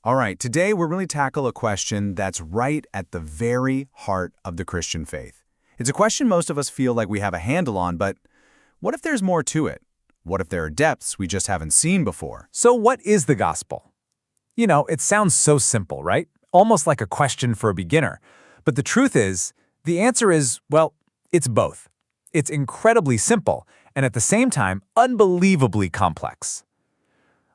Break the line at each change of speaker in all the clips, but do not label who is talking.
All right, today we're really tackle a question that's right at the very heart of the Christian faith. It's a question most of us feel like we have a handle on, but what if there's more to it? What if there are depths we just haven't seen before?
So what is the gospel? You know, it sounds so simple, right? Almost like a question for a beginner. But the truth is, the answer is, well, it's both. It's incredibly simple, and at the same time, unbelievably complex.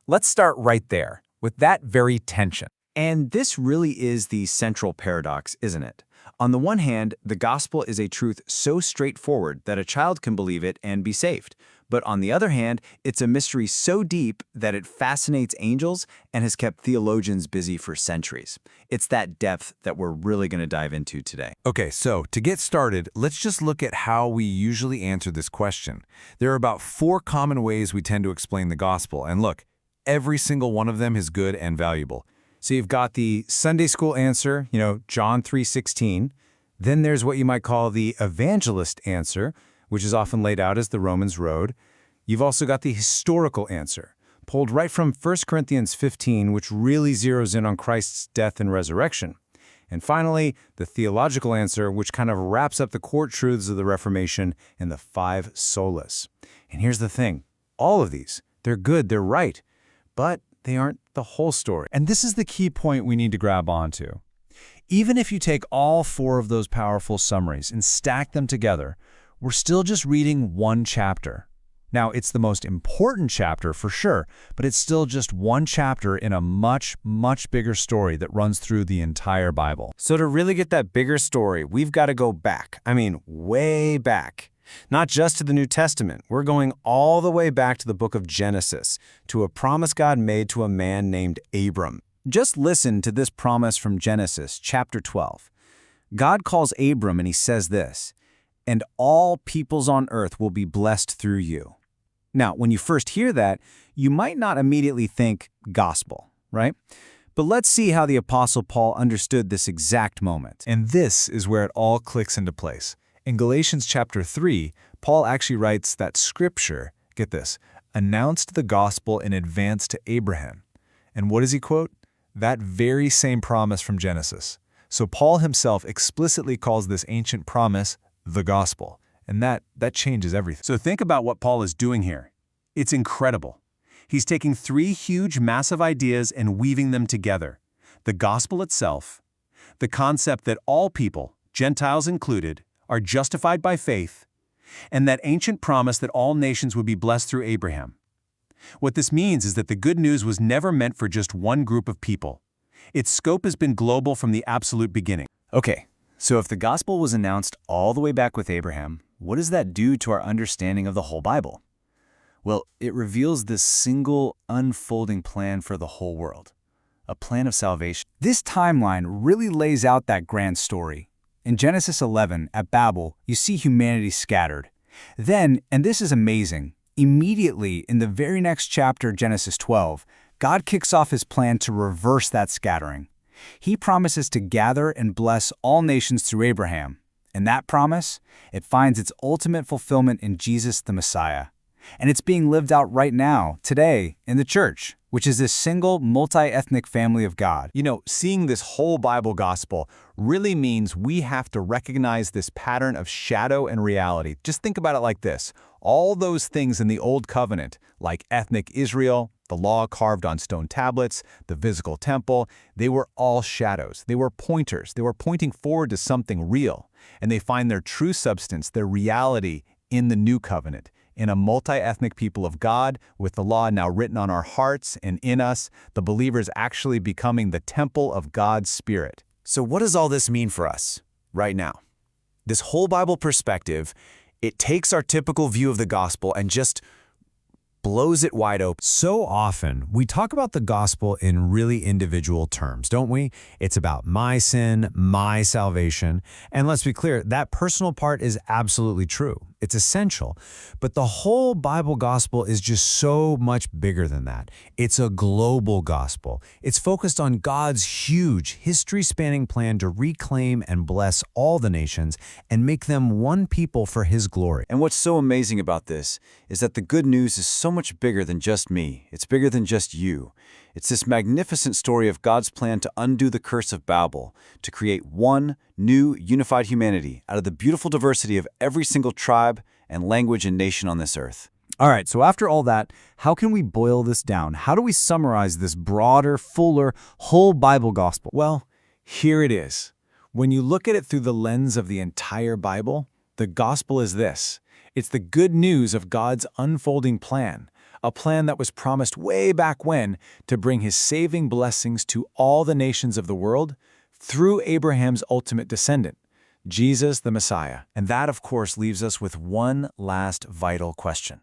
Let's start right there, with that very tension.
And this really is the central paradox, isn't it? On the one hand, the gospel is a truth so straightforward that a child can believe it and be saved. But on the other hand, it's a mystery so deep that it fascinates angels and has kept theologians busy for centuries. It's that depth that we're really going to dive into today.
Okay, so to get started, let's just look at how we usually answer this question. There are about 4 common ways we tend to explain the gospel, and look, every single one of them is good and valuable.
So you've got the Sunday school answer, John 3:16. Then there's what you might call the evangelist answer, which is often laid out as the Romans Road. You've also got the historical answer, pulled right from 1 Corinthians 15, which really zeroes in on Christ's death and resurrection. And finally, the theological answer, which kind of wraps up the core truths of the Reformation and the 5 solas. And here's the thing. All of these, they're good, they're right, but they aren't the whole story. And this is the key point we need to grab onto. Even if you take all 4 of those powerful summaries and stack them together, we're still just reading one chapter. Now, it's the most important chapter for sure, but it's still just one chapter in a much, much bigger story that runs through the entire Bible.
So to really get that bigger story, we've got to go back. I mean, way back. Not just to the New Testament. We're going all the way back to the book of Genesis, to a promise God made to a man named Abram. Just listen to this promise from Genesis, chapter 12. God calls Abram and he says this, "And all peoples on earth will be blessed through you." Now, when you first hear that, you might not immediately think gospel, right? But let's see how the Apostle Paul understood this exact moment.
And this is where it all clicks into place. In Galatians chapter 3, Paul actually writes that Scripture, get this, announced the gospel in advance to Abraham. And what does he quote? That very same promise from Genesis. So Paul himself explicitly calls this ancient promise the gospel. And that changes everything.
So think about what Paul is doing here. It's incredible. He's taking 3 huge, massive ideas and weaving them together. The gospel itself, the concept that all people, Gentiles included, are justified by faith, and that ancient promise that all nations would be blessed through Abraham. What this means is that the good news was never meant for just one group of people. Its scope has been global from the absolute beginning.
Okay, so if the gospel was announced all the way back with Abraham, what does that do to our understanding of the whole Bible? Well, it reveals this single unfolding plan for the whole world, a plan of salvation. This timeline really lays out that grand story. In Genesis 11, at Babel, you see humanity scattered. Then, and this is amazing, immediately in the very next chapter, Genesis 12, God kicks off his plan to reverse that scattering. He promises to gather and bless all nations through Abraham. And that promise, it finds its ultimate fulfillment in Jesus the Messiah. And it's being lived out right now, today, in the church, which is this single, multi-ethnic family of God.
Seeing this whole Bible gospel really means we have to recognize this pattern of shadow and reality. Just think about it like this. All those things in the Old Covenant, like ethnic Israel, the law carved on stone tablets, the physical temple, they were all shadows. They were pointers. They were pointing forward to something real. And they find their true substance, their reality, in the New Covenant, in a multi-ethnic people of God, with the law now written on our hearts and in us, the believers actually becoming the temple of God's Spirit.
So what does all this mean for us right now? This whole Bible perspective, it takes our typical view of the gospel and just blows it wide open.
So often, we talk about the gospel in really individual terms, don't we? It's about my sin, my salvation. And let's be clear, that personal part is absolutely true. It's essential. But the whole Bible gospel is just so much bigger than that. It's a global gospel. It's focused on God's huge, history-spanning plan to reclaim and bless all the nations and make them one people for His glory.
And what's so amazing about this is that the good news is so much bigger than just me. It's bigger than just you. It's this magnificent story of God's plan to undo the curse of Babel, to create one new, unified humanity out of the beautiful diversity of every single tribe and language and nation on this earth.
All right, so after all that, how can we boil this down? How do we summarize this broader, fuller, whole Bible gospel?
Well, here it is. When you look at it through the lens of the entire Bible, the gospel is this. It's the good news of God's unfolding plan, a plan that was promised way back when to bring his saving blessings to all the nations of the world through Abraham's ultimate descendant, Jesus the Messiah. And that, of course, leaves us with one last vital question.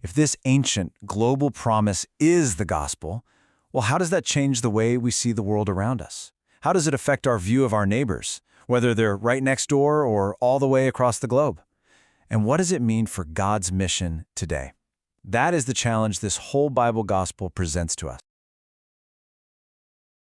If this ancient, global promise is the gospel, well, how does that change the way we see the world around us? How does it affect our view of our neighbors, whether they're right next door or all the way across the globe? And what does it mean for God's mission today? That is the challenge this whole Bible gospel presents to us.